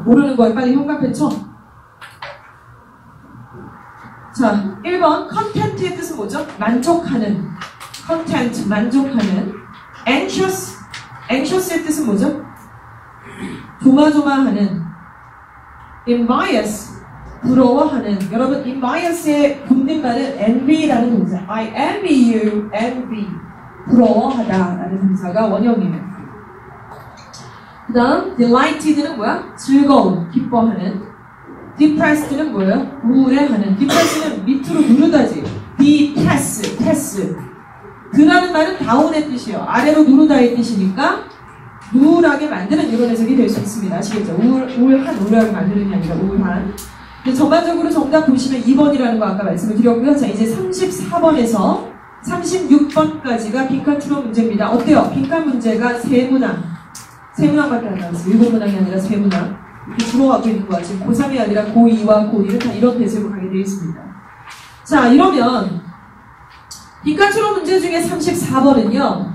모르는 거에 빨리 현관펜 쳐. 자, 1번 content의 뜻은 뭐죠? 만족하는. content, 만족하는. anxious의 뜻은 뭐죠? 조마조마하는. envious, 부러워하는. 여러분, envious의 분립말은 envy라는 동사. I envy you, envy. 부러워하다 라는 동사가 원형이에요. 그 다음 delighted는 뭐야? 즐거운, 기뻐하는. depressed는 뭐예요? 우울해하는. depressed는 밑으로 누르다지. depress, press. 드라는 말은 다운의 뜻이에요. 아래로 누르다의 뜻이니까 우울하게 만드는 이런 해석이 될 수 있습니다. 아시겠죠? 우울하게 만드는 게 아니라 우울한. 근데 전반적으로 정답 보시면 2번이라는 거 아까 말씀을 드렸고요. 자, 이제 34번에서 36번까지가 빈칸 추론 문제입니다. 어때요? 빈칸 문제가 세 문항밖에 안 나왔어요. 7문항이 아니라 세 문항. 이렇게 줄어가고 있는 거 지금 고3이 아니라 고2와 고1은 다 이런 대세로 가게 되어 있습니다. 자, 이러면 빈칸 추론 문제 중에 34번은요.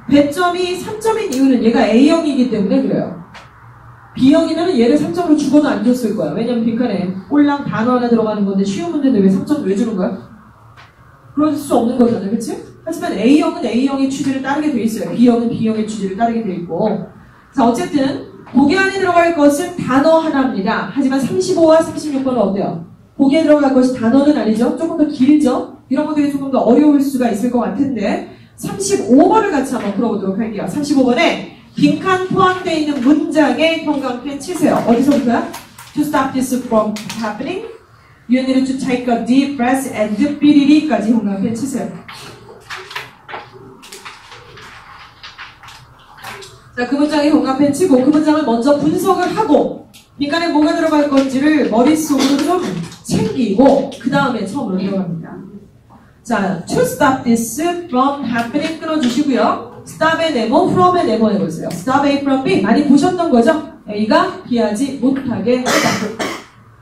배점이 3점인 이유는 얘가 A형이기 때문에 그래요. B형이면 얘를 3점으로 주거나 안 줬을 거야. 왜냐면 빈칸에 꼴랑 단어 하나 들어가는 건데 쉬운 문제인데 왜 3점을 왜 주는 거야? 그럴 수 없는 거잖아요. 그치? 하지만 A형은 A형의 취지를 따르게 돼 있어요. B형은 B형의 취지를 따르게 돼 있고. 자, 어쨌든 보기 안에 들어갈 것은 단어 하나입니다. 하지만 35와 36번은 어때요? 보기에 들어갈 것이 단어는 아니죠? 조금 더 길죠? 이런 것들이 조금 더 어려울 수가 있을 것 같은데 35번을 같이 한번 풀어보도록 할게요. 35번에 빈칸 포함되어 있는 문장에 형광펜 치세요. 어디서부터요? To stop this from happening, you need to take a deep breath and 삐리리까지 형광펜 치세요. 자, 그 문장에 형광펜 치고 그 문장을 먼저 분석을 하고 빈칸에 뭐가 들어갈 건지를 머릿속으로 좀 챙기고 그 다음에 처음으로 들어갑니다. 자, to stop this from happening 끊어주시고요. stop의 네모, from의 네모 해보세요. stop A from B 많이 보셨던 거죠? A가 B하지 못하게 하다.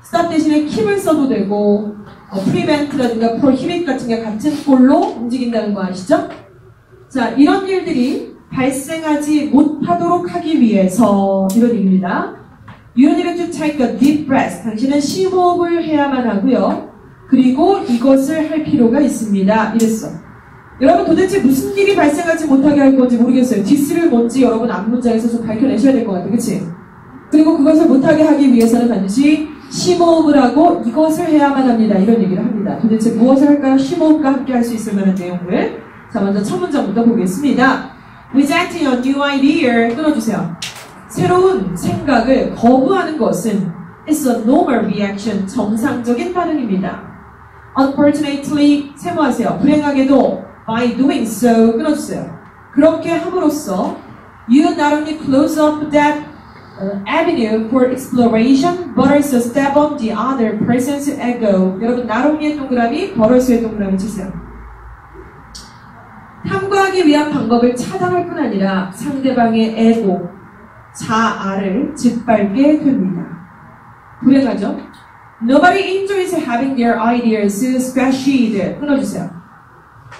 stop 대신에 keep을 써도 되고 prevent라든가 prohibit 같은 게 같은 꼴로 움직인다는 거 아시죠? 자, 이런 일들이 발생하지 못하도록 하기 위해서 이런 얘기입니다. You need to take a deep breath. 당신은 심호흡을 해야만 하고요. 그리고 이것을 할 필요가 있습니다. 이랬어. 여러분 도대체 무슨 일이 발생하지 못하게 할 건지 모르겠어요. this를 뭔지 여러분 앞문장에서 좀 밝혀내셔야 될 것 같아요. 그치? 그리고 그것을 못하게 하기 위해서는 반드시 심호흡을 하고 이것을 해야만 합니다. 이런 얘기를 합니다. 도대체 무엇을 할까요? 심호흡과 함께 할 수 있을 만한 내용을. 자, 먼저 첫 문장부터 보겠습니다. Rejecting a new idea. 끊어주세요. 새로운 생각을 거부하는 것은 is a normal reaction. 정상적인 반응입니다. Unfortunately, 세모하세요. 불행하게도 by doing so. 끊어주세요. 그렇게 함으로써 you not only close up that avenue for exploration, but also step on the other person's ego. 여러분, not only의 동그라미, but also의 동그라미 치세요. 탐구하기 위한 방법을 차단할 뿐 아니라 상대방의 에고, 자아를 짓밟게 됩니다. 불행하죠? Nobody enjoys having their ideas squashed. 끊어주세요.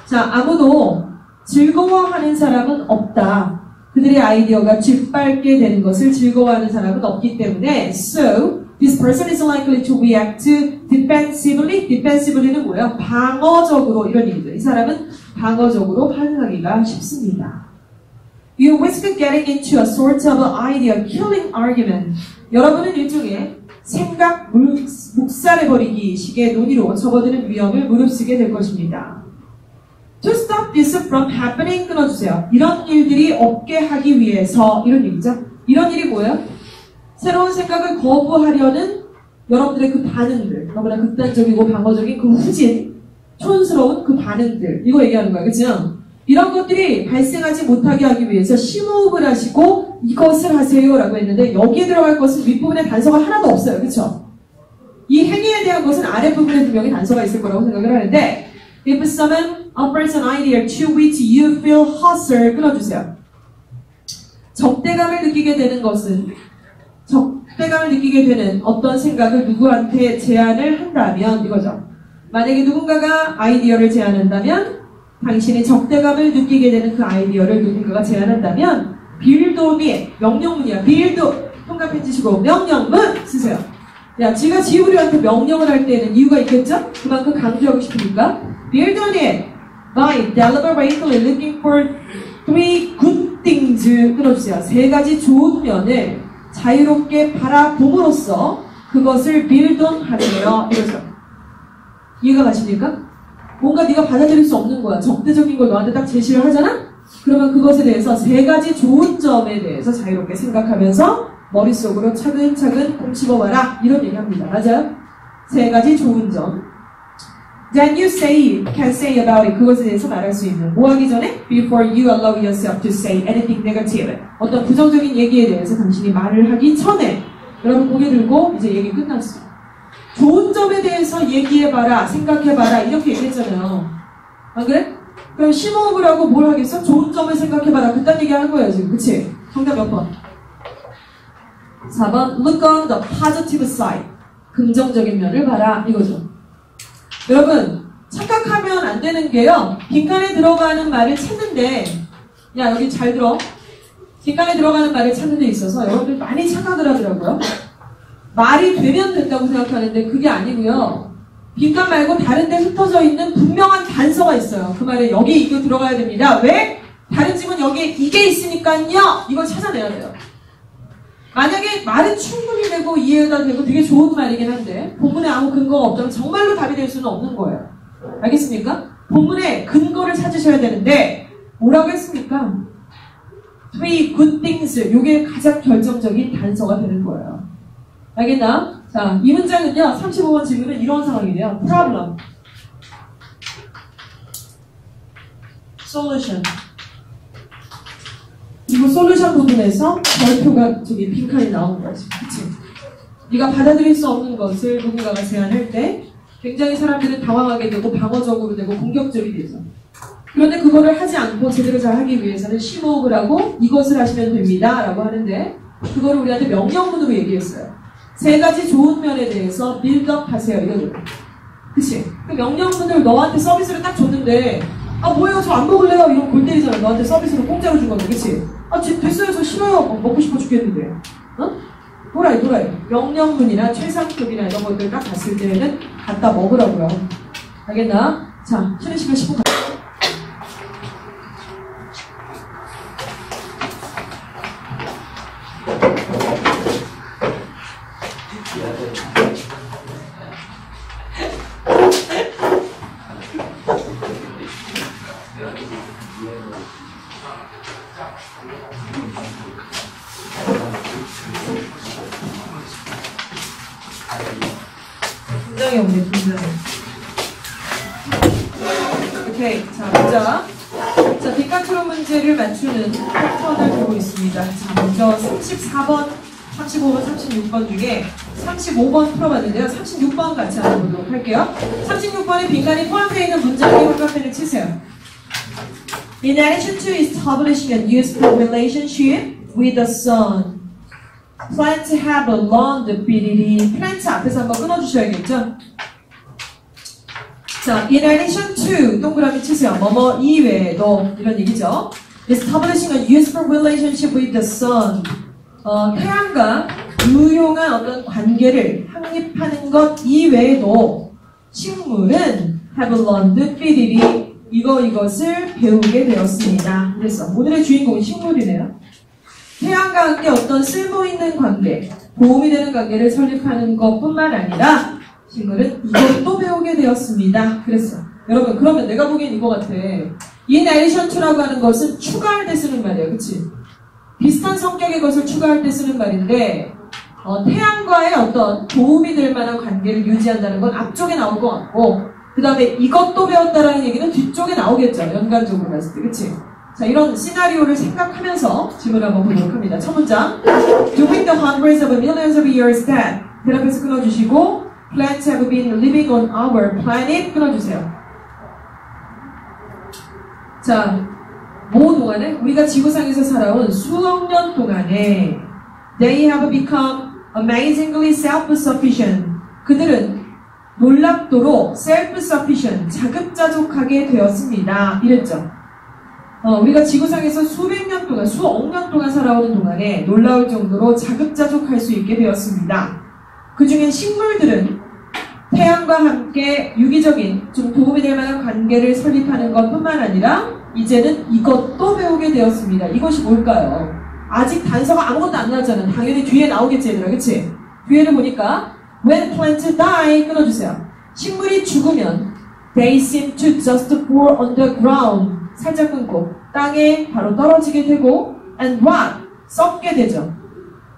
자, 아무도 즐거워하는 사람은 없다. 그들의 아이디어가 짓밟게 되는 것을 즐거워하는 사람은 없기 때문에 So, this person is likely to react defensively. defensively는 뭐예요? 방어적으로 이런 얘기죠. 이 사람은 방어적으로 반응하기가 쉽습니다. You risk getting into a sort of idea-killing argument. 여러분은 일종의 생각 묵살해버리기 식의 논의로 접어드는 위험을 무릅쓰게 될 것입니다. To stop this from happening 끊어주세요. 이런 일들이 없게 하기 위해서 이런 얘기죠. 이런 일이 뭐예요? 새로운 생각을 거부하려는 여러분들의 그 반응들, 너무나 극단적이고 방어적인 그 후진, 촌스러운 그 반응들 이거 얘기하는 거야. 그죠? 이런 것들이 발생하지 못하게 하기 위해서 심호흡을 하시고 이것을 하세요 라고 했는데 여기에 들어갈 것은 윗부분에 단서가 하나도 없어요. 그쵸? 이 행위에 대한 것은 아랫부분에 분명히 단서가 있을 거라고 생각을 하는데 If someone offers an idea to which you feel hostile 끊어주세요. 적대감을 느끼게 되는 것은 적대감을 느끼게 되는 어떤 생각을 누구한테 제안을 한다면 이거죠. 만약에 누군가가 아이디어를 제안한다면 당신이 적대감을 느끼게 되는 그 아이디어를 누군가가 제안한다면 빌도미 명령문이야. 빌도 통합해주시고 명령문 쓰세요. 야, 지가 지우리한테 명령을 할 때는 이유가 있겠죠? 그만큼 강조하고 싶으니까. Build on it by deliberately looking for 3 good things. 끊어주세요. 3가지 좋은 면을 자유롭게 바라봄으로써 그것을 build on 하네요. 이거죠. 이해가 가십니까? 뭔가 네가 받아들일 수 없는 거야. 적대적인 걸 너한테 딱 제시를 하잖아? 그러면 그것에 대해서 3가지 좋은 점에 대해서 자유롭게 생각하면서 머릿속으로 차근차근 곰씹어봐라. 이런 얘기합니다. 맞아요? 3가지 좋은 점. Then you can say about it. 그것에 대해서 말할 수 있는. 뭐 하기 전에? Before you allow yourself to say anything negative. 어떤 부정적인 얘기에 대해서 당신이 말을 하기 전에. 여러분 고개 들고 이제 얘기 끝났어. 좋은 점에 대해서 얘기해봐라. 생각해봐라. 이렇게 얘기했잖아요. 안 그래? 그럼 심호흡을 하고 뭘 하겠어? 좋은 점을 생각해봐라. 그딴 얘기 하는 거예요 지금. 그치? 정답 몇 번? 4번 Look on the positive side. 긍정적인 면을 봐라. 이거죠. 여러분 착각하면 안 되는 게요. 빈칸에 들어가는 말을 찾는데 야 여기 잘 들어. 빈칸에 들어가는 말을 찾는 데 있어서 여러분들 많이 착각을 하더라고요. 말이 되면 된다고 생각하는데 그게 아니고요. 빈칸 말고 다른 데 흩어져 있는 분명한 단서가 있어요. 그 말에 여기 이거 들어가야 됩니다. 왜? 다른 집은 여기에 이게 있으니까요. 이걸 찾아내야 돼요. 만약에 말은 충분히 되고 이해가 되고 되게 좋은 말이긴 한데 본문에 아무 근거가 없다면 정말로 답이 될 수는 없는 거예요. 알겠습니까? 본문에 근거를 찾으셔야 되는데 뭐라고 했습니까? 3 good things. 이게 가장 결정적인 단서가 되는 거예요. 알겠나? 자, 이 문장은요. 35번 질문은 이런 상황이래요. problem, solution. 그리고 솔루션 부분에서 별표가 저기 빈칸이 나오는 거지. 그치? 네가 받아들일 수 없는 것을 누군가가 제안할 때 굉장히 사람들은 당황하게 되고 방어적으로 되고 공격적이 되죠. 그런데 그거를 하지 않고 제대로 잘 하기 위해서는 심호흡을 하고 이것을 하시면 됩니다. 라고 하는데 그거를 우리한테 명령문으로 얘기했어요. 3가지 좋은 면에 대해서 빌드업 하세요. 이거죠. 그치? 그 명령문을 너한테 서비스를 딱 줬는데 아 뭐예요 저 안 먹을래요 이런 골 때리잖아. 너한테 서비스로 공짜로 준 건데 그치? 아 됐어요 저 싫어요 먹고 싶어 죽겠는데 어? 도라이 명령문이나 최상급이나 이런 것들 딱 봤을 때는 갖다 먹으라고요. 알겠나? 자 쉬는 시간 10분 분장이 없네 분장. 오케이 자 먼저 자 빅카트로 문제를 맞추는 패턴을 보고 있습니다. 자 먼저 34번 35번 36번 중에 35번 풀어봤는데요. 36번 같이 알아보도록 할게요. 36번에 빈칸이 포함되어 있는 문장의 한가편을 치세요. In addition to establishing a useful relationship with the sun, plan to have a long BDD. 플랜트 앞에서 한번 끊어주셔야겠죠? 자, in addition to 동그라미 치세요. 뭐뭐 이외에도 이런 얘기죠. Establishing a useful relationship with the sun. 태양과 유용한 어떤 관계를 확립하는 것 이외에도 식물은 have learned BDD. 이것을 배우게 되었습니다. 그래서 오늘의 주인공은 식물이네요. 태양과 함께 어떤 쓸모있는 관계, 도움이 되는 관계를 설립하는 것뿐만 아니라 식물은 이것도 배우게 되었습니다. 그랬어. 여러분 그러면 내가 보기엔 이거 같아. In addition to라고 하는 것은 추가할 때 쓰는 말이에요. 그치? 비슷한 성격의 것을 추가할 때 쓰는 말인데 태양과의 어떤 도움이 될 만한 관계를 유지한다는 건 앞쪽에 나올 것 같고 그 다음에 이것도 배웠다라는 얘기는 뒤쪽에 나오겠죠. 연관적으로 봤을 때. 그치? 자, 이런 시나리오를 생각하면서 질문을 한번 보도록 합니다. 첫 문장. During the hundreds of millions of years that 대답해서 끊어주시고 plants have been living on our planet 끊어주세요. 자, 뭐 동안에? 우리가 지구상에서 살아온 수억 년 동안에 they have become amazingly self-sufficient. 그들은 놀랍도록 self-sufficient, 자급자족하게 되었습니다. 이랬죠. 우리가 지구상에서 수백 년 동안, 수억 년 동안 살아오는 동안에 놀라울 정도로 자급자족할 수 있게 되었습니다. 그 중에 식물들은 태양과 함께 유기적인 좀 도움이 될 만한 관계를 설립하는 것뿐만 아니라 이제는 이것도 배우게 되었습니다. 이것이 뭘까요? 아직 단서가 아무것도 안 나왔잖아. 당연히 뒤에 나오겠지 얘들아, 그치? 뒤에를 보니까 When plants die, 끊어주세요. 식물이 죽으면 They seem to just fall on the ground. 살짝 끊고 땅에 바로 떨어지게 되고 And rot, 썩게 되죠.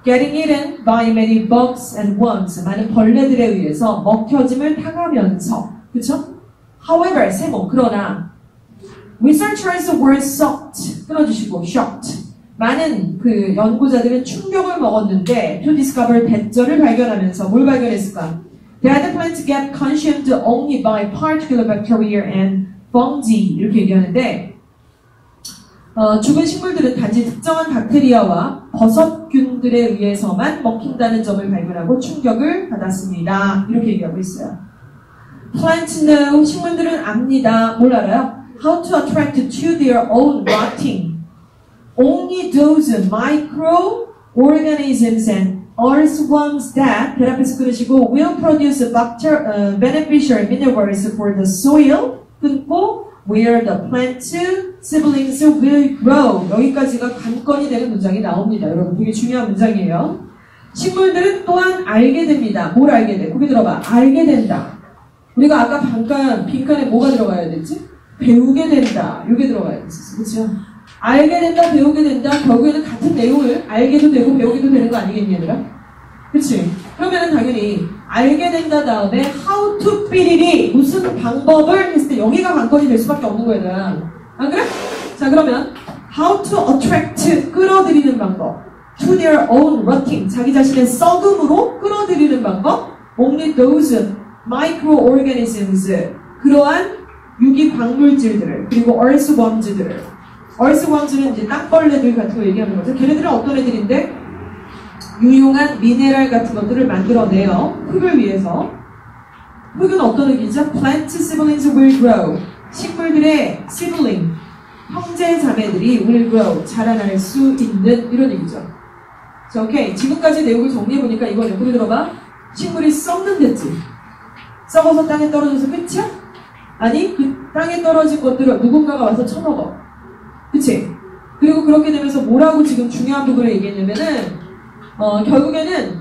Getting eaten by many bugs and worms. 많은 벌레들에 의해서 먹혀짐을 당하면서, 그쵸? However, 세모, 그러나 Researchers were shocked. 끊어주시고 shocked. 많은 그 연구자들은 충격을 먹었는데 to discover 대절을 발견하면서 뭘 발견했을까? That plants get consumed only by particular bacteria and fungi. 이렇게 얘기하는데 죽은 식물들은 단지 특정한 박테리아와 버섯균들에 의해서만 먹힌다는 점을 발견하고 충격을 받았습니다. 이렇게 얘기하고 있어요. Plants know. 식물들은 압니다. 뭘 알아요? How to attract to their own rotting. Only those microorganisms and earthworms that 배 앞에서 끊으시고 will produce beneficial minerals for the soil. 끊고 where the plant siblings will grow. 여기까지가 관건이 되는 문장이 나옵니다. 여러분 되게 중요한 문장이에요. 식물들은 또한 알게 됩니다. 뭘 알게 돼? 거기 들어봐. 알게 된다. 우리가 아까 잠깐 빈칸에 뭐가 들어가야 됐지? 배우게 된다. 이게 들어가야 됐었어. 그렇죠? 알게 된다, 배우게 된다. 결국에는 같은 내용을 알게도 되고 배우기도 되는 거 아니겠니, 얘들아? 그치? 그러면은 당연히 알게 된다 다음에 how to 삐리리 무슨 방법을 했을 때 여기가 관건이 될 수밖에 없는 거야, 얘들아. 안 그래? 자, 그러면 how to attract 끌어들이는 방법. to their own rotting 자기 자신의 썩음으로 끌어들이는 방법. only those microorganisms 그러한 유기 광물질들을 그리고 earthworms들을 earthworms는 이제 땅벌레들 같은 거 얘기하는 거죠. 걔네들은 어떤 애들인데 유용한 미네랄 같은 것들을 만들어내요. 흙을 위해서. 흙은 어떤 흙이죠? Plant siblings will grow. 식물들의 sibling, 형제 자매들이 will grow, 자라날 수 있는 이런 얘기죠. 자, 오케이. 지금까지 내용을 정리해보니까 이건 여기 들어봐. 식물이 썩는 데지. 썩어서 땅에 떨어져서 끝이야? 아니, 그 땅에 떨어진 것들을 누군가가 와서 쳐먹어. 그치? 그리고 그렇게 되면서 뭐라고 지금 중요한 부분을 얘기했냐면은 결국에는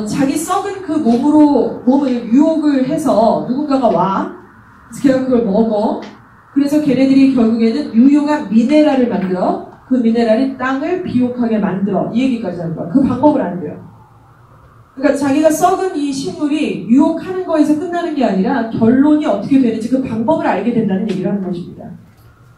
자기 썩은 그 몸을 유혹을 해서 누군가가 와. 걔가 그걸 먹어. 그래서 걔네들이 결국에는 유용한 미네랄을 만들어. 그 미네랄이 땅을 비옥하게 만들어. 이 얘기까지 하는 거야. 그 방법을 안 돼요. 그러니까 자기가 썩은 이 식물이 유혹하는 거에서 끝나는 게 아니라 결론이 어떻게 되는지 그 방법을 알게 된다는 얘기를 하는 것입니다.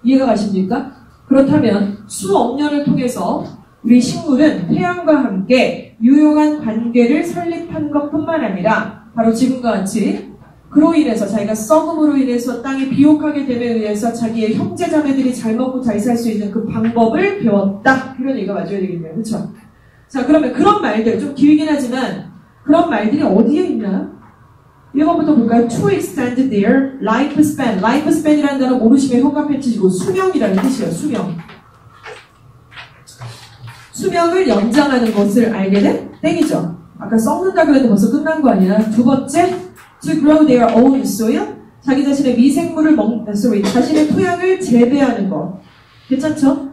이해가 가십니까? 그렇다면 수억 년을 통해서 우리 식물은 태양과 함께 유용한 관계를 설립한 것뿐만 아니라 바로 지금과 같이 그로 인해서 자기가 썩음으로 인해서 땅이 비옥하게 됨에 의해서 자기의 형제자매들이 잘 먹고 잘 살 수 있는 그 방법을 배웠다. 이런 얘기가 맞아야 되겠네요. 그렇죠? 자, 그러면 그런 말들 좀 길긴 하지만 그런 말들이 어디에 있나? 1번부터 볼까요? To extend their lifespan. lifespan이라는 단어 모르시면 현관펜 치시고 수명이라는 뜻이에요. 수명. 수명을 연장하는 것을 알게 된 땡이죠. 아까 썩는다 그랬는데 벌써 끝난 거 아니야. 두 번째, to grow their own soil. 자기 자신의 미생물을 자신의 토양을 재배하는 거. 괜찮죠?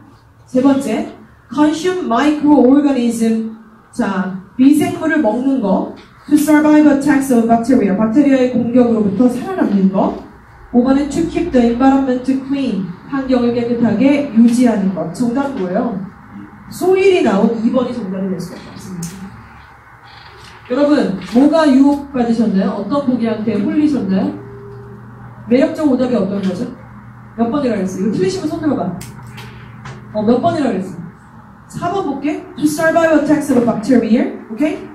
세 번째, consume microorganism. 자, 미생물을 먹는 거. To survive attacks of bacteria. 박테리아의 공격으로부터 살아남는 거. 5번은 to keep the environment clean. 환경을 깨끗하게 유지하는 것. 정답은 뭐예요? 소일이 나온 2번이 정답이 될 수가 없습니다. 여러분, 뭐가 유혹받으셨나요? 어떤 보기한테 홀리셨나요? 매력적 오답이 어떤 거죠? 몇 번이라 그랬어요? 이거 틀리시면 손 들어봐. 몇 번이라 그랬어요? 4번 볼게. To survive attacks of bacteria. 오케이?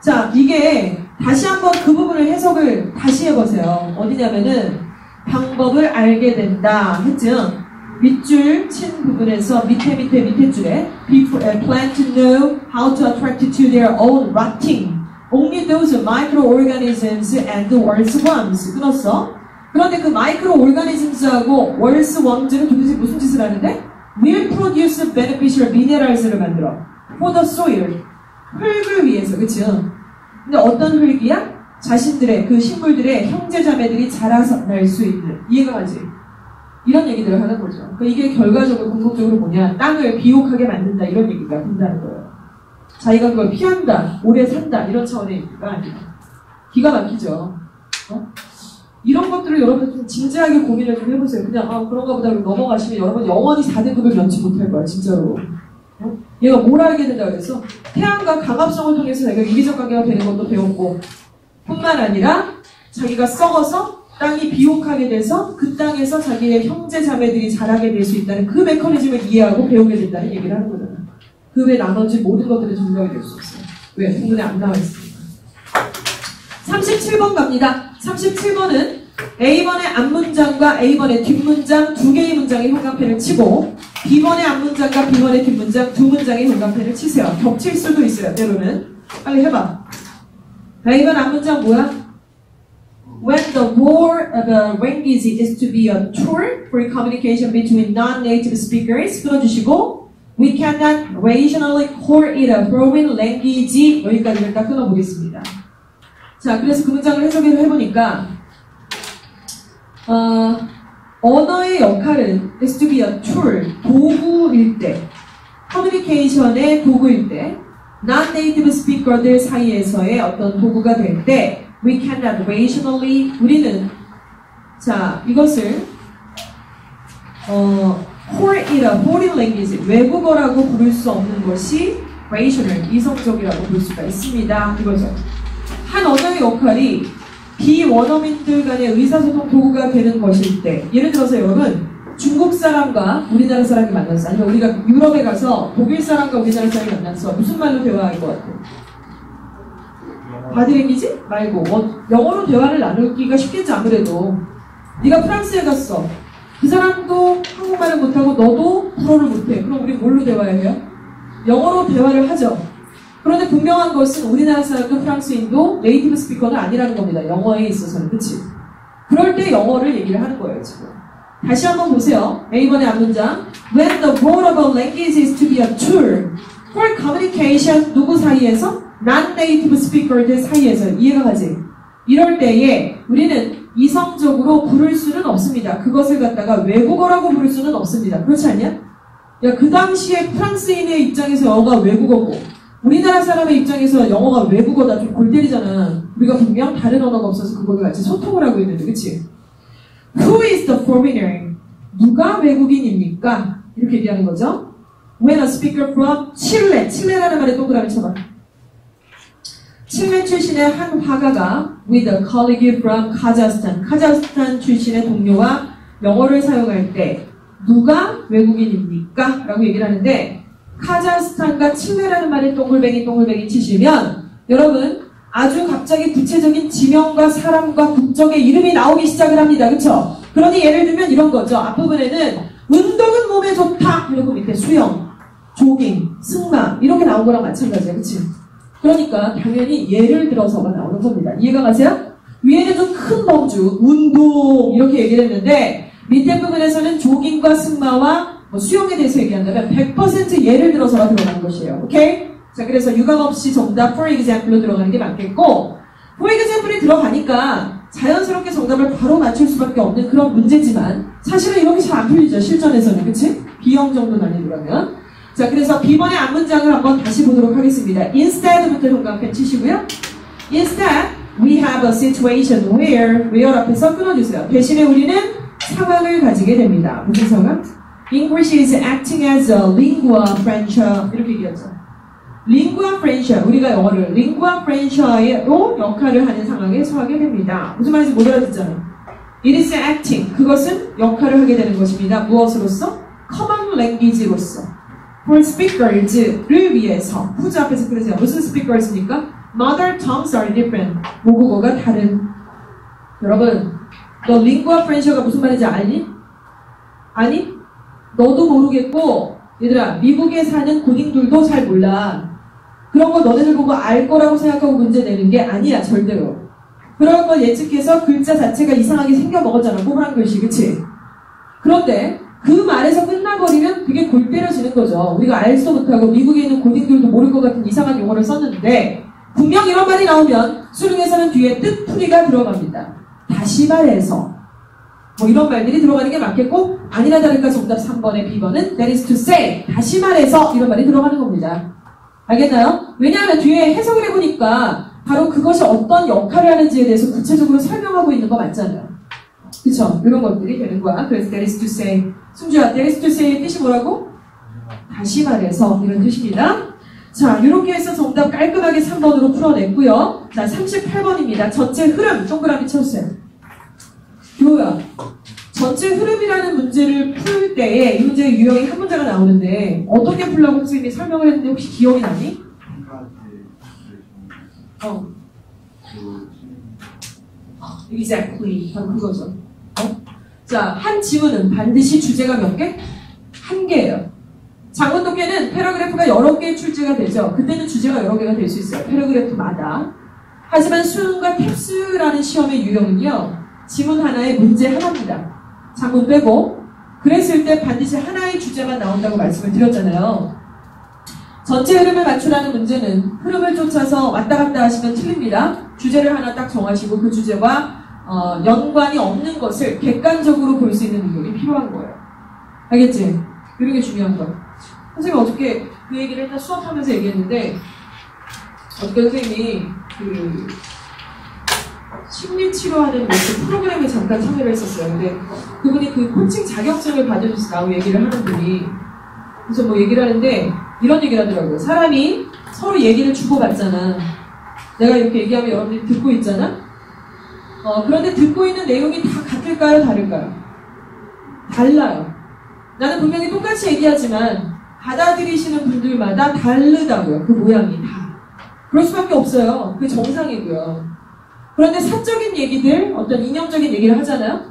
자, 이게 다시 한번 그 부분을 해석을 다시 해보세요. 어디냐면은 방법을 알게 된다 했죠? 밑줄 친 부분에서 밑에 줄에 plan to know how to attract to their own rotting. Only those microorganisms and earthworms. 끊었어. 그런데 그 microorganisms하고 earthworms는 도대체 무슨 짓을 하는데? will produce beneficial minerals를 만들어. for the soil. 흙을 위해서, 그쵸? 근데 어떤 흙이야? 자신들의, 그 식물들의 형제자매들이 자라날 수 있는. 이해가 가지? 이런 얘기들을 하는 거죠. 그러니까 이게 결과적으로, 궁극적으로 뭐냐? 땅을 비옥하게 만든다, 이런 얘기가 된다는 거예요. 자기가 그걸 피한다, 오래 산다, 이런 차원의 얘기가 아니라. 기가 막히죠. 이런 것들을 여러분 좀 진지하게 고민을 좀 해보세요. 그냥 그런가 보다 넘어가시면 여러분 영원히 4등급을 면치 못할 거야, 진짜로. 얘가 뭘 알게 된다 그래서 태양과 강압성을 통해서 자기가 이기적 관계가 되는 것도 배웠고, 뿐만 아니라 자기가 썩어서 땅이 비옥하게 돼서 그 땅에서 자기의 형제 자매들이 자라게 될 수 있다는 그 메커니즘을 이해하고 배우게 된다는 얘기를 하는 거잖아요. 그 외 나머지 모든 것들은 증명이 될 수 없어요. 왜? 본문에 안 나와 있으니까. 37번 갑니다. 37번은 A번의 앞문장과 A번의 뒷문장 두 개의 문장의 형광펜을 치고 B번의 앞문장과 B번의 뒷문장 두 문장의 형광펜을 치세요. 겹칠 수도 있어요, 때로는. 빨리 해봐. A번 앞문장 뭐야? When the war of the language is to be a tool for communication between non-native speakers, 끊어주시고 We cannot rationally call it a foreign language. 여기까지를 딱 끊어보겠습니다. 자, 그래서 그 문장을 해석을 해보니까 언어의 역할은 is to be a tool, 도구일 때, 커뮤니케이션의 도구일 때, non-native speaker들 사이에서의 어떤 도구가 될 때 we cannot rationally, 우리는 자, 이것을 call it a foreign language, 외국어라고 부를 수 없는 것이 rational, 이성적이라고 볼 수가 있습니다. 이거죠. 한 언어의 역할이 비원어민들 간의 의사소통 도구가 되는 것일 때, 예를 들어서 여러분 중국 사람과 우리나라 사람이 만났어. 아니면 우리가 유럽에 가서 독일 사람과 우리나라 사람이 만났어. 무슨 말로 대화할 것 같아? 바디랭귀지? 말고 영어로 대화를 나누기가 쉽겠지. 아무래도 네가 프랑스에 갔어. 그 사람도 한국말을 못하고 너도 불어를 못해. 그럼 우리 뭘로 대화해요? 영어로 대화를 하죠. 그런데 분명한 것은 우리나라 사람도 프랑스인도 네이티브 스피커는 아니라는 겁니다. 영어에 있어서는. 그치? 그럴 때 영어를 얘기를 하는 거예요, 지금. 다시 한번 보세요. A번의 앞문장. When the role of a language is to be a tool for communication, 누구 사이에서? Non-native speaker들 사이에서. 이해가 가지? 이럴 때에 우리는 이성적으로 부를 수는 없습니다. 그것을 갖다가 외국어라고 부를 수는 없습니다. 그렇지 않냐? 야, 그 당시에 프랑스인의 입장에서 영어가 외국어고 우리나라 사람의 입장에서 영어가 외국어다. 좀 골 때리잖아. 우리가 분명 다른 언어가 없어서 그거를 같이 소통을 하고 있는데, 그치? Who is the foreigner? 누가 외국인입니까? 이렇게 얘기하는 거죠. When a speaker from 칠레, 칠레라는 말에 동그라미 쳐봐. 칠레 출신의 한 화가가 with a colleague from 카자흐스탄, 카자흐스탄 출신의 동료와 영어를 사용할 때 누가 외국인입니까? 라고 얘기를 하는데 카자흐스탄과 칠레라는 말에 동글뱅이 치시면 여러분 아주 갑자기 구체적인 지명과 사람과 국적의 이름이 나오기 시작을 합니다. 그쵸? 그러니 예를 들면 이런 거죠. 앞부분에는 운동은 몸에 좋다. 그리고 밑에 수영, 조깅, 승마 이렇게 나온 거랑 마찬가지예요. 그치? 그러니까 당연히 예를 들어서가 나오는 겁니다. 이해가 가세요? 위에는 좀 큰 범주, 운동 이렇게 얘기를 했는데 밑에 부분에서는 조깅과 승마와 수영에 대해서 얘기한다면 100% 예를 들어서가 들어가는 것이에요. 오케이? 자, 그래서 유감없이 정답 for example로 들어가는 게 맞겠고 for example이 들어가니까 자연스럽게 정답을 바로 맞출 수밖에 없는 그런 문제지만 사실은 이렇게 잘 안 풀리죠. 실전에서는. 그치? B형 정도 난이도라면. 자, 그래서 B번의 앞문장을 한번 다시 보도록 하겠습니다. Instead부터 동그라미 치시고요. Instead, we have a situation where 앞에서 끊어주세요. 대신에 우리는 상황을 가지게 됩니다. 무슨 상황? English is acting as a lingua franca. 이렇게 얘기하죠. lingua franca, 우리가 영어를 lingua franca로 역할을 하는 상황에 처하게 됩니다. 무슨 말인지 못 알아듣잖아. It is acting, 그것은 역할을 하게 되는 것입니다. 무엇으로서? common language로서. for speakers를 위해서. 후즈 앞에서 그러세요. 무슨 speakers입니까? Mother tongues are different. 모국어가 다른. 여러분, 너 lingua franca가 무슨 말인지 알니? 아니? 너도 모르겠고 얘들아 미국에 사는 고딩들도 잘 몰라. 그런 거 너네들 보고 알 거라고 생각하고 문제 내는 게 아니야. 절대로. 그런 걸 예측해서 글자 자체가 이상하게 생겨 먹었잖아. 꼬부랑 글씨. 그치? 그런데 그 말에서 끝나버리면 그게 골 때려지는 거죠. 우리가 알지도 못하고 미국에 있는 고딩들도 모를 것 같은 이상한 용어를 썼는데 분명 이런 말이 나오면 수능에서는 뒤에 뜻풀이가 들어갑니다. 다시 말해서 뭐 이런 말들이 들어가는 게 맞겠고 아니나 다를까 정답 3번의 B번은 that is to say 다시 말해서 이런 말이 들어가는 겁니다. 알겠나요? 왜냐하면 뒤에 해석을 해보니까 바로 그것이 어떤 역할을 하는지에 대해서 구체적으로 설명하고 있는 거 맞잖아요. 그쵸? 이런 것들이 되는 거야. 그래서 that is to say 승주야, that is to say의 뜻이 뭐라고? 다시 말해서 이런 뜻입니다. 자, 이렇게 해서 정답 깔끔하게 3번으로 풀어냈고요. 자, 38번입니다. 전체 흐름 동그라미 쳐주세요. 뭐야? 전체 흐름이라는 문제를 풀 때에 이 문제의 유형이 한 문제가 나오는데 어떻게 풀라고 선생님이 설명을 했는데 혹시 기억이 나니? Exactly. 바로 그거죠. 자, 한 지문은 반드시 주제가 몇 개? 한 개예요. 장문독해는 패러그래프가 여러 개 출제가 되죠. 그때는 주제가 여러 개가 될 수 있어요. 패러그래프마다. 하지만 수능과 탭스라는 시험의 유형은요. 지문 하나에 문제 하나입니다. 장문 빼고. 그랬을 때 반드시 하나의 주제만 나온다고 말씀을 드렸잖아요. 전체 흐름을 맞추라는 문제는 흐름을 쫓아서 왔다 갔다 하시면 틀립니다. 주제를 하나 딱 정하시고 그 주제와 연관이 없는 것을 객관적으로 볼 수 있는 능력이 필요한 거예요. 알겠지? 이런 게 중요한 거예요. 선생님이 어저께 그 얘기를 일단 수업하면서 얘기했는데 어저께 선생님이 그 심리치료하는 그 프로그램에 잠깐 참여를 했었어요. 근데 그분이 그 코칭 자격증을 받으셔서 나오고 얘기를 하는 분이 그래서 뭐 얘기를 하는데 이런 얘기를 하더라고요. 사람이 서로 얘기를 주고받잖아. 내가 이렇게 얘기하면 여러분들이 듣고 있잖아. 그런데 듣고 있는 내용이 다 같을까요? 다를까요? 달라요. 나는 분명히 똑같이 얘기하지만 받아들이시는 분들마다 다르다고요. 그 모양이 다. 그럴 수밖에 없어요. 그게 정상이고요. 그런데 사적인 얘기들, 어떤 이념적인 얘기를 하잖아요.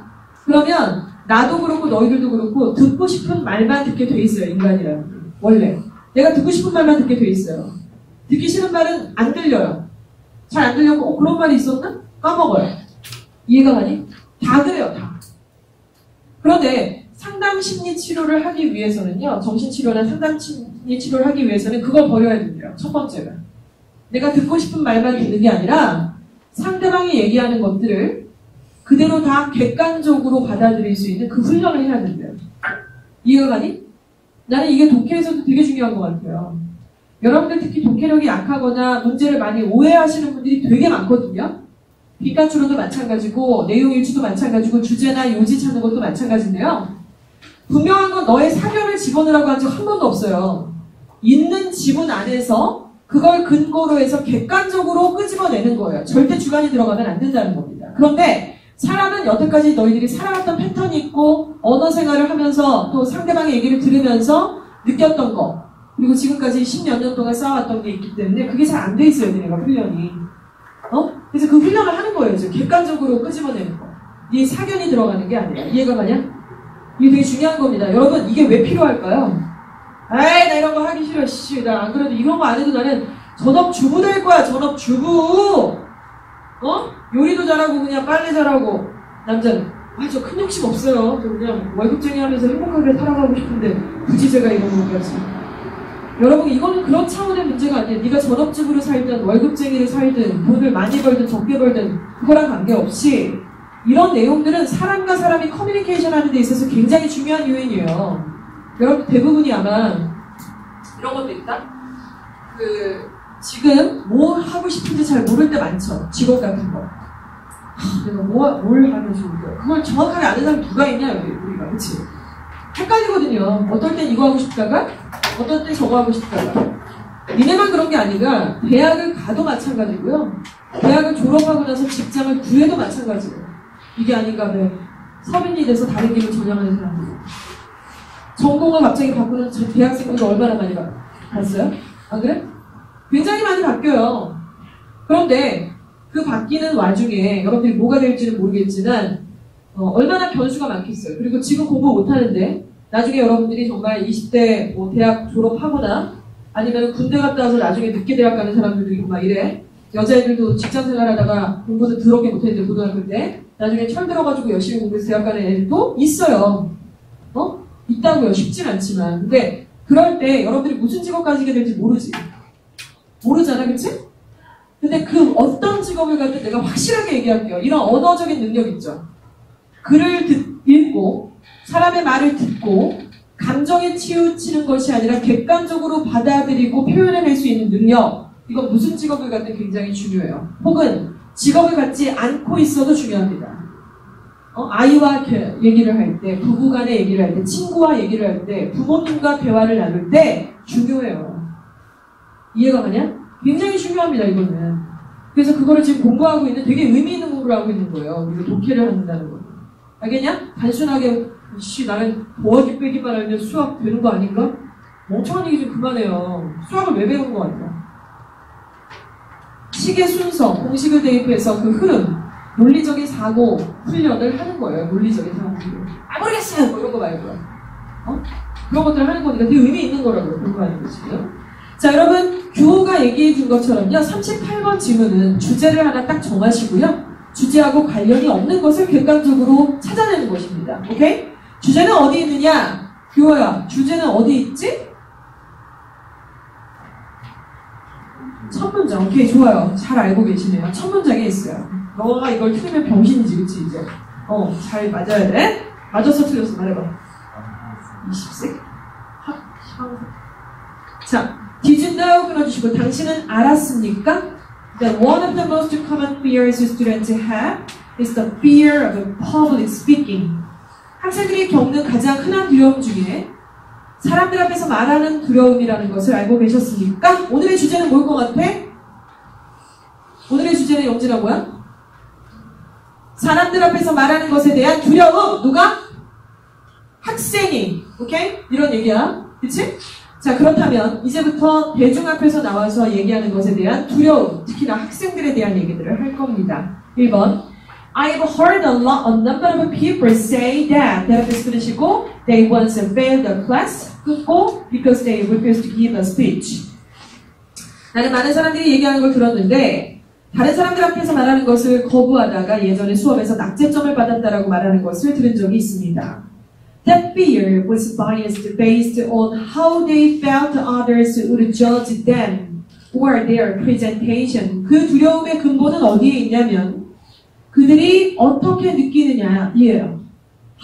그러면 나도 그렇고 너희들도 그렇고 듣고 싶은 말만 듣게 돼 있어요. 인간이라는 게. 원래. 내가 듣고 싶은 말만 듣게 돼 있어요. 듣기 싫은 말은 안 들려요. 잘 안 들려고 그런 말이 있었나? 까먹어요. 이해가 가니? 다 그래요. 다. 그런데 상담 심리 치료를 하기 위해서는요. 정신치료나 상담 심리 치료를 하기 위해서는 그걸 버려야 된대요. 첫 번째가. 내가 듣고 싶은 말만 듣는 게 아니라 상대방이 얘기하는 것들을 그대로 다 객관적으로 받아들일 수 있는 그 훈련을 해야 된대요. 이해가 가니? 나는 이게 독해에서도 되게 중요한 것 같아요. 여러분들 특히 독해력이 약하거나 문제를 많이 오해하시는 분들이 되게 많거든요. 빈칸추론도 마찬가지고 내용 일치도 마찬가지고 주제나 요지 찾는 것도 마찬가지인데요. 분명한 건 너의 사견을 집어넣으라고 한 적 한 번도 없어요. 있는 지문 안에서 그걸 근거로 해서 객관적으로 끄집어내는 거예요. 절대 주관이 들어가면 안 된다는 겁니다. 그런데 사람은 여태까지 너희들이 살아왔던 패턴이 있고 언어 생활을 하면서 또 상대방의 얘기를 들으면서 느꼈던 거 그리고 지금까지 10몇 년 동안 쌓아왔던 게 있기 때문에 그게 잘 안 돼 있어요. 너네가 훈련이. 그래서 그 훈련을 하는 거예요. 지금 객관적으로 끄집어내는 거. 네 사견이 들어가는 게 아니라. 이해가 가냐? 이게 되게 중요한 겁니다. 여러분 이게 왜 필요할까요? 에이 나 이런 거 하기 싫어. 씨, 나 안 그래도 이런 거 안 해도 나는 전업주부 될 거야. 전업주부. 요리도 잘하고 그냥 빨래 잘하고. 남자는 저 큰 욕심 없어요. 저 그냥 월급쟁이 하면서 행복하게 살아가고 싶은데 굳이 제가 이런 것까지. 여러분 이거는 그런 차원의 문제가 아니에요. 네가 전업주부로 살든 월급쟁이를 살든 돈을 많이 벌든 적게 벌든 그거랑 관계없이 이런 내용들은 사람과 사람이 커뮤니케이션 하는 데 있어서 굉장히 중요한 요인이에요. 여러분 대부분이 아마 이런 것도 있다? 지금 뭐 하고 싶은지 잘 모를 때 많죠. 직업 같은 거. 내가 뭘 하면 좋을까? 그걸 정확하게 아는 사람 누가 있냐 우리가. 그치? 헷갈리거든요. 어떨 땐 이거 하고 싶다가 어떨 땐 저거 하고 싶다가. 니네만 그런 게 아니라 대학을 가도 마찬가지고요. 대학을 졸업하고 나서 직장을 구해도 마찬가지고요. 이게 아닌가 왜 서민이 돼서 다른 길을 전향하는 사람들. 전공을 갑자기 바꾸는 대학생들도 얼마나 많이 봤어요? 안 그래? 굉장히 많이 바뀌어요. 그런데 그 바뀌는 와중에 여러분들이 뭐가 될지는 모르겠지만 얼마나 변수가 많겠어요. 그리고 지금 공부 못하는데 나중에 여러분들이 정말 20대 뭐 대학 졸업하거나 아니면 군대 갔다 와서 나중에 늦게 대학 가는 사람들도 있고 막 이래. 여자애들도 직장생활 하다가 공부도 더럽게 못했는데 고등학교 때 나중에 철 들어가지고 열심히 공부해서 대학 가는 애들도 있어요. 있다고요. 쉽진 않지만. 근데 그럴 때 여러분들이 무슨 직업 가지게 될지 모르잖아, 그치? 근데 그 어떤 직업을 갈 때 내가 확실하게 얘기할게요. 이런 언어적인 능력 있죠. 글을 읽고 사람의 말을 듣고 감정에 치우치는 것이 아니라 객관적으로 받아들이고 표현해낼 수 있는 능력. 이건 무슨 직업을 갈 때 굉장히 중요해요. 혹은 직업을 갖지 않고 있어도 중요합니다. 아이와 얘기를 할 때, 부부 간의 얘기를 할 때, 친구와 얘기를 할 때, 부모님과 대화를 나눌 때 중요해요. 이해가 가냐? 굉장히 중요합니다, 이거는. 그래서 그거를 지금 공부하고 있는 되게 의미 있는 공부를 하고 있는 거예요. 우리가 독해를 한다는 거. 알겠냐? 단순하게 나는 더하기 빼기만 알면 수학 되는 거 아닌가? 멍청한 얘기 좀 그만해요. 수학을 왜 배우는 거 같아요? 식의 순서, 공식을 대입해서 그 흐름, 논리적인 사고 훈련을 하는 거예요. 논리적인 사고 훈련. 모르겠어요! 뭐 이런 거 말고요. 그런 것들을 하는 거니까 되게 의미 있는 거라고요. 공부하는 거 지금. 자, 여러분, 규호가 얘기해 준 것처럼요. 38번 질문은 주제를 하나 딱 정하시고요. 주제하고 관련이 없는 것을 객관적으로 찾아내는 것입니다. 오케이? 주제는 어디 있느냐? 규호야, 주제는 어디 있지? 첫 문장. 오케이, 좋아요. 잘 알고 계시네요. 첫 문장에 있어요. 너가 이걸 틀리면 병신이지, 그치, 이제? 잘 맞아야 돼. 맞아서 틀렸어, 말해봐. 20세? 자, did you know? 끊어주시고, 당신은 알았습니까? That one of the most common fears students have is the fear of public speaking. 학생들이 겪는 가장 흔한 두려움 중에 사람들 앞에서 말하는 두려움이라는 것을 알고 계셨습니까? 오늘의 주제는 뭘 것 같아? 오늘의 주제는 영진아 뭐야? 사람들 앞에서 말하는 것에 대한 두려움. 누가? 학생이. 오케이? 이런 얘기야. 그치? 자, 그렇다면 이제부터 대중 앞에서 나와서 얘기하는 것에 대한 두려움, 특히나 학생들에 대한 얘기들을 할 겁니다. 1번 I've heard a number of people say that 대답해서 끊으시고 they once failed a class 끊고 because they refused to give a speech. 나는 많은 사람들이 얘기하는 걸 들었는데 다른 사람들 앞에서 말하는 것을 거부하다가 예전에 수업에서 낙제점을 받았다라고 말하는 것을 들은 적이 있습니다. That fear was biased based on how they felt others would judge them or their presentation. 그 두려움의 근본은 어디에 있냐면 그들이 어떻게 느끼느냐이에요.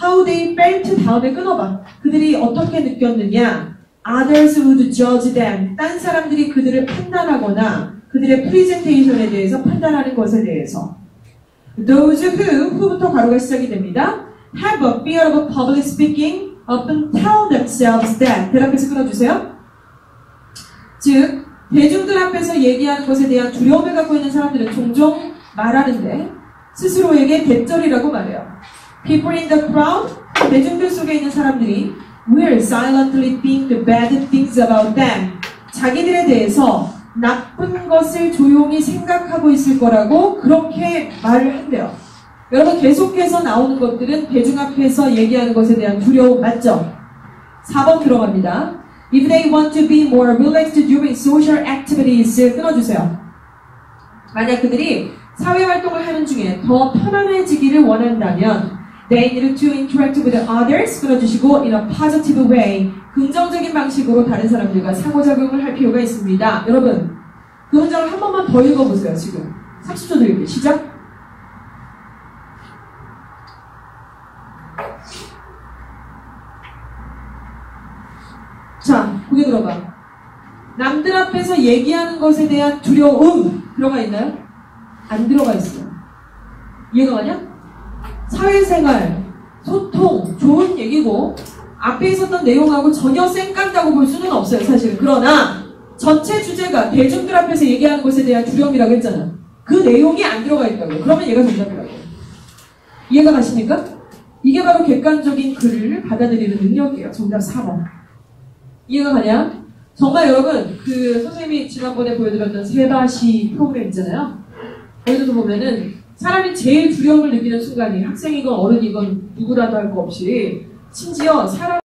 How they felt 다음에 끊어봐. 그들이 어떻게 느꼈느냐. Others would judge them. 딴 사람들이 그들을 판단하거나 그들의 프레젠테이션에 대해서 판단하는 것에 대해서. Those who부터 가로가 시작이 됩니다. Have a fear of public speaking often tell themselves that. 대답해서 끊어주세요. 즉, 대중들 앞에서 얘기하는 것에 대한 두려움을 갖고 있는 사람들은 종종 말하는데 스스로에게 대절이라고 말해요. People in the crowd, 대중들 속에 있는 사람들이 will silently think the bad things about them. 자기들에 대해서 나쁜 것을 조용히 생각하고 있을 거라고 그렇게 말을 한대요. 여러분 계속해서 나오는 것들은 대중 앞에서 얘기하는 것에 대한 두려움 맞죠? 4번 들어갑니다. If they want to be more relaxed during social activities 끊어주세요. 만약 그들이 사회활동을 하는 중에 더 편안해지기를 원한다면 They need to interact with others 끊어주시고 in a positive way 긍정적인 방식으로 다른 사람들과 상호작용을 할 필요가 있습니다. 여러분 그 문장을 한 번만 더 읽어보세요. 지금 30초 드릴게요. 시작. 자, 고개 들어봐. 남들 앞에서 얘기하는 것에 대한 두려움 들어가 있나요? 안 들어가 있어요. 이해가 가냐? 사회생활, 소통, 좋은 얘기고 앞에 있었던 내용하고 전혀 쌩깐다고 볼 수는 없어요. 사실은. 그러나 전체 주제가 대중들 앞에서 얘기하는 것에 대한 두려움이라고 했잖아. 그 내용이 안 들어가 있다고요. 그러면 얘가 정답이라고. 이해가 가십니까? 이게 바로 객관적인 글을 받아들이는 능력이에요. 정답 4번. 이해가 가냐? 정말 여러분 그 선생님이 지난번에 보여드렸던 세바시 프로그램 있잖아요. 거기서 보면은 사람이 제일 두려움을 느끼는 순간이 학생이건 어른이건 누구라도 할 거 없이 심지어 사람